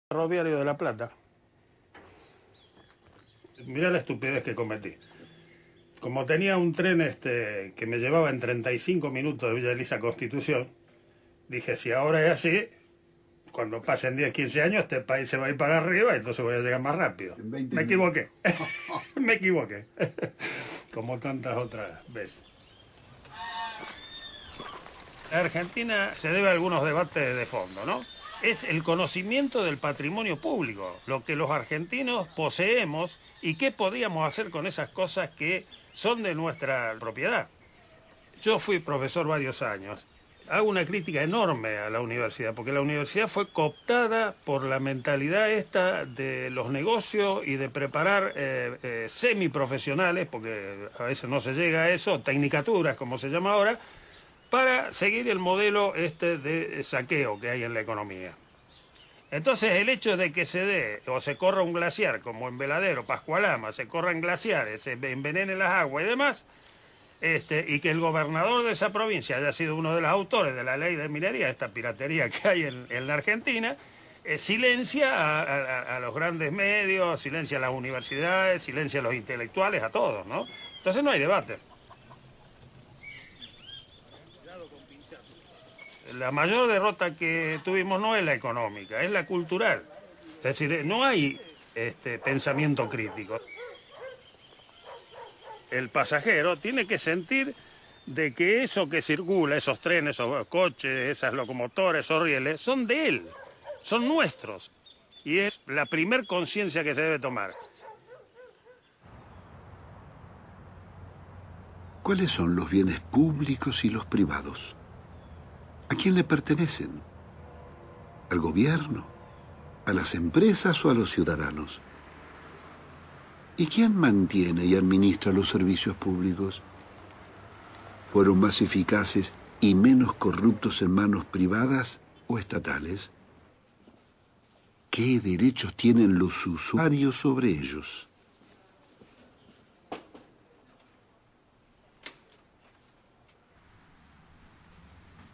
Ferroviario de La Plata. Mirá la estupidez que cometí. Como tenía un tren que me llevaba en 35 minutos de Villa Elisa a Constitución, dije, si ahora es así, cuando pasen 10, 15 años, este país se va a ir para arriba y entonces voy a llegar más rápido. Me equivoqué. Me equivoqué. Como tantas otras veces. En Argentina se debe a algunos debates de fondo, ¿no? Es el conocimiento del patrimonio público, lo que los argentinos poseemos y qué podíamos hacer con esas cosas que son de nuestra propiedad. Yo fui profesor varios años. Hago una crítica enorme a la universidad, porque la universidad fue cooptada por la mentalidad esta de los negocios y de preparar semiprofesionales, porque a veces no se llega a eso, tecnicaturas como se llama ahora, para seguir el modelo de saqueo que hay en la economía. Entonces el hecho de que se dé o se corra un glaciar, como en Veladero, Pascualama, se corran glaciares, se envenenen las aguas y demás, y que el gobernador de esa provincia haya sido uno de los autores de la ley de minería, esta piratería que hay en la Argentina, silencia a los grandes medios, silencia a las universidades, silencia a los intelectuales, a todos, ¿no? Entonces no hay debate. La mayor derrota que tuvimos no es la económica, es la cultural. Es decir, no hay pensamiento crítico. El pasajero tiene que sentir de que eso que circula, esos trenes, esos coches, esas locomotoras, esos rieles, son de él, son nuestros. Y es la primer conciencia que se debe tomar. ¿Cuáles son los bienes públicos y los privados? ¿A quién le pertenecen? ¿Al gobierno? ¿A las empresas o a los ciudadanos? ¿Y quién mantiene y administra los servicios públicos? ¿Fueron más eficaces y menos corruptos en manos privadas o estatales? ¿Qué derechos tienen los usuarios sobre ellos?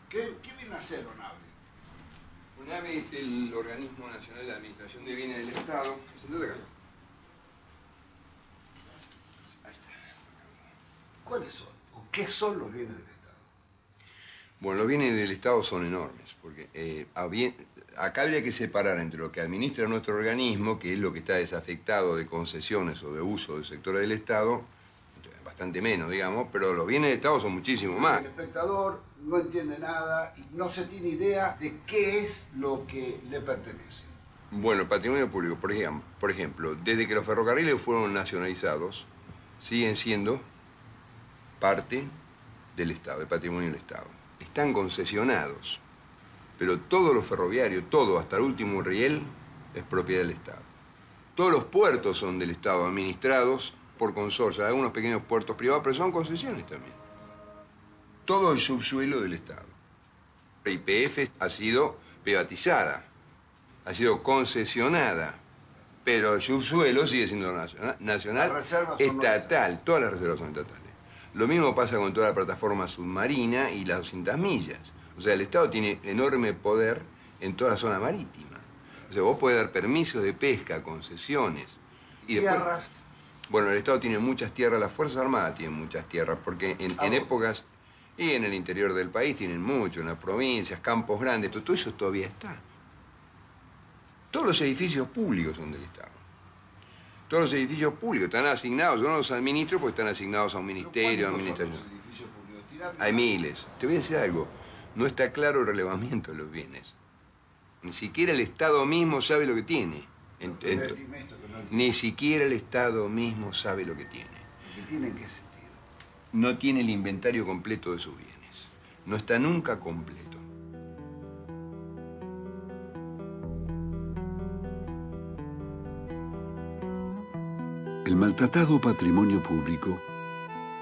¿Qué viene a hacer ONAVE? ONAVE es el Organismo Nacional de Administración de Bienes del Estado. Sentate acá. ¿Cuáles son? ¿O qué son los bienes del Estado? Bueno, los bienes del Estado son enormes, porque acá habría que separar entre lo que administra nuestro organismo, que es lo que está desafectado de concesiones o de uso del sector del Estado, bastante menos, digamos, pero los bienes del Estado son muchísimo más. El espectador no entiende nada y no se tiene idea de qué es lo que le pertenece. Bueno, el patrimonio público, por ejemplo, desde que los ferrocarriles fueron nacionalizados, siguen siendo parte del Estado, del patrimonio del Estado. Están concesionados, pero todo lo ferroviario, todo, hasta el último riel, es propiedad del Estado. Todos los puertos son del Estado, administrados por consorcios, algunos pequeños puertos privados, pero son concesiones también. Todo el subsuelo del Estado. La YPF ha sido privatizada, ha sido concesionada, pero el subsuelo sigue siendo nacional, estatal, todas las reservas son estatales. Lo mismo pasa con toda la plataforma submarina y las 200 millas. O sea, el Estado tiene enorme poder en toda la zona marítima. O sea, vos podés dar permisos de pesca, concesiones. Y después, ¿Tierras? bueno, el Estado tiene muchas tierras, las Fuerzas Armadas tienen muchas tierras, porque en épocas, y en el interior del país tienen mucho, en las provincias, campos grandes, todo eso todavía está. Todos los edificios públicos son del Estado. Todos los edificios públicos están asignados, yo no los administro porque están asignados a un ministerio, a una administración. ¿Cuántos son los edificios públicos? Hay miles. Te voy a decir algo, no está claro el relevamiento de los bienes. Ni siquiera el Estado mismo sabe lo que tiene. Ni siquiera el Estado mismo sabe lo que tiene. ¿Qué tiene en qué sentido? No tiene el inventario completo de sus bienes. No está nunca completo. El maltratado patrimonio público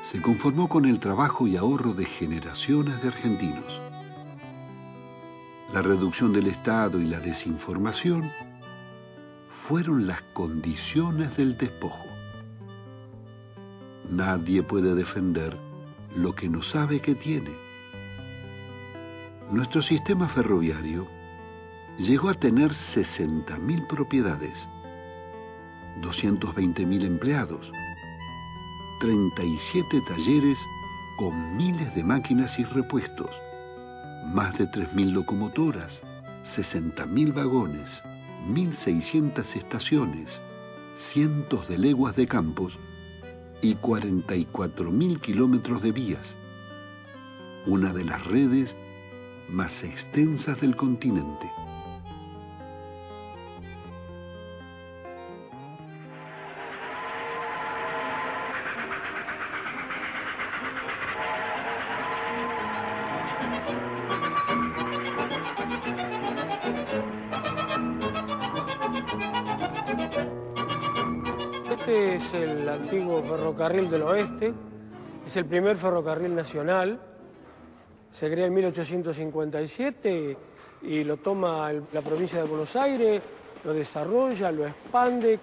se conformó con el trabajo y ahorro de generaciones de argentinos. La reducción del Estado y la desinformación fueron las condiciones del despojo. Nadie puede defender lo que no sabe que tiene. Nuestro sistema ferroviario llegó a tener 60.000 propiedades, 220.000 empleados, 37 talleres con miles de máquinas y repuestos, más de 3.000 locomotoras, 60.000 vagones, 1.600 estaciones, cientos de leguas de campos y 44.000 kilómetros de vías, una de las redes más extensas del continente. Este es el antiguo ferrocarril del oeste, es el primer ferrocarril nacional, se crea en 1857 y lo toma la provincia de Buenos Aires, lo desarrolla, lo expande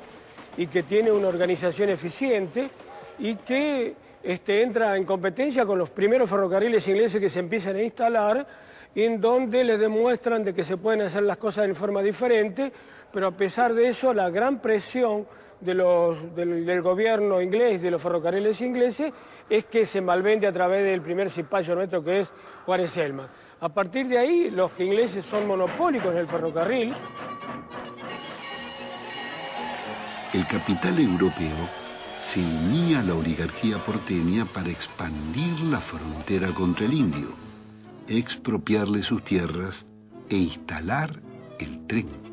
y que tiene una organización eficiente y que entra en competencia con los primeros ferrocarriles ingleses que se empiezan a instalar, en donde les demuestran de que se pueden hacer las cosas de forma diferente, pero a pesar de eso la gran presión del gobierno inglés, de los ferrocarriles ingleses, es que se malvende a través del primer cipayo nuestro, que es Juárez-Celman. A partir de ahí, los ingleses son monopólicos en el ferrocarril. El capital europeo se unía a la oligarquía porteña para expandir la frontera contra el indio, expropiarle sus tierras e instalar el tren.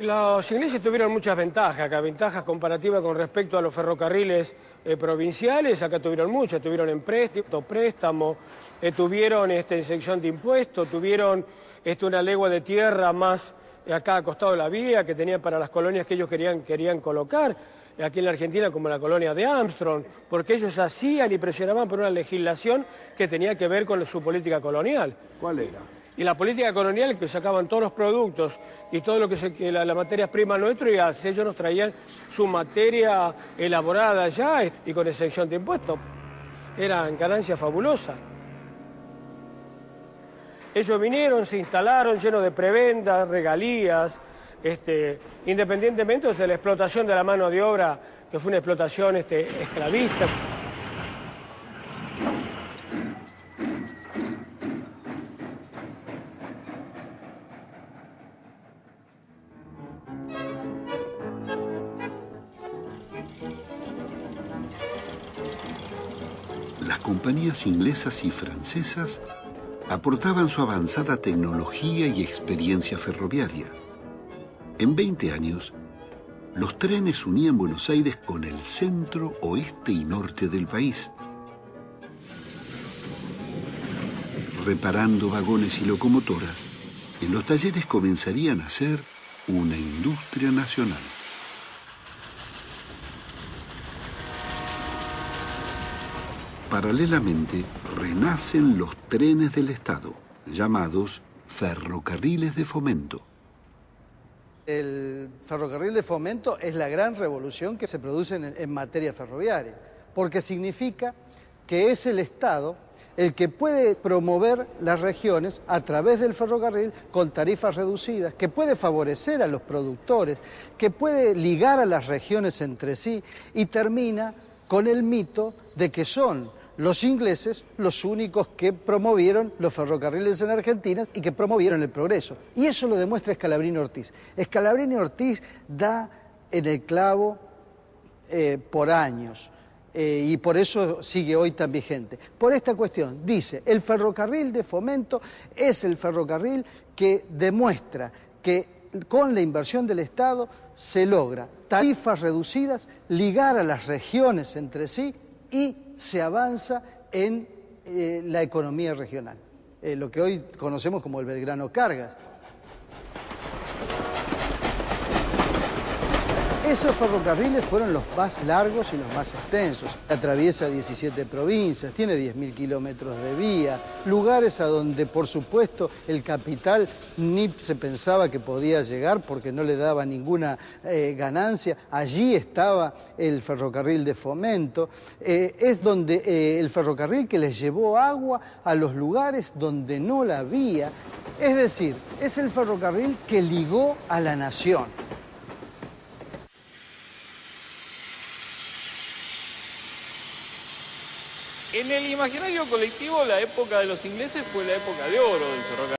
Los ingleses tuvieron muchas ventajas, acá ventajas comparativas con respecto a los ferrocarriles provinciales, acá tuvieron muchas, tuvieron préstamos, tuvieron exención de impuestos, tuvieron una legua de tierra más acá al costado de la vía que tenían para las colonias que ellos querían colocar, aquí en la Argentina como la colonia de Armstrong, porque ellos hacían y presionaban por una legislación que tenía que ver con su política colonial. ¿Cuál era? Y la política colonial, que sacaban todos los productos y todo lo que la materia prima nuestra, y ellos nos traían su materia elaborada ya y con exención de impuestos. Eran ganancias fabulosas. Ellos vinieron, se instalaron llenos de prebendas, regalías, independientemente de la explotación de la mano de obra, que fue una explotación esclavista. Las compañías inglesas y francesas aportaban su avanzada tecnología y experiencia ferroviaria. En 20 años, los trenes unían Buenos Aires con el centro, oeste y norte del país. Reparando vagones y locomotoras, en los talleres comenzarían a ser una industria nacional. Paralelamente, renacen los trenes del Estado, llamados ferrocarriles de fomento. El ferrocarril de fomento es la gran revolución que se produce en materia ferroviaria, porque significa que es el Estado el que puede promover las regiones a través del ferrocarril con tarifas reducidas, que puede favorecer a los productores, que puede ligar a las regiones entre sí y termina con el mito de que son los ingleses los únicos que promovieron los ferrocarriles en Argentina y que promovieron el progreso. Y eso lo demuestra Scalabrini Ortiz. Scalabrini Ortiz da en el clavo por años y por eso sigue hoy tan vigente. Por esta cuestión, dice, el ferrocarril de fomento es el ferrocarril que demuestra que con la inversión del Estado se logra tarifas reducidas, ligar a las regiones entre sí y se avanza en la economía regional, lo que hoy conocemos como el Belgrano Cargas. Esos ferrocarriles fueron los más largos y los más extensos. Atraviesa 17 provincias, tiene 10.000 kilómetros de vía, lugares a donde, por supuesto, el capital ni se pensaba que podía llegar porque no le daba ninguna ganancia. Allí estaba el ferrocarril de Fomento. Es donde el ferrocarril que les llevó agua a los lugares donde no la había. Es decir, es el ferrocarril que ligó a la nación. En el imaginario colectivo, la época de los ingleses fue la época de oro del ferrocarril.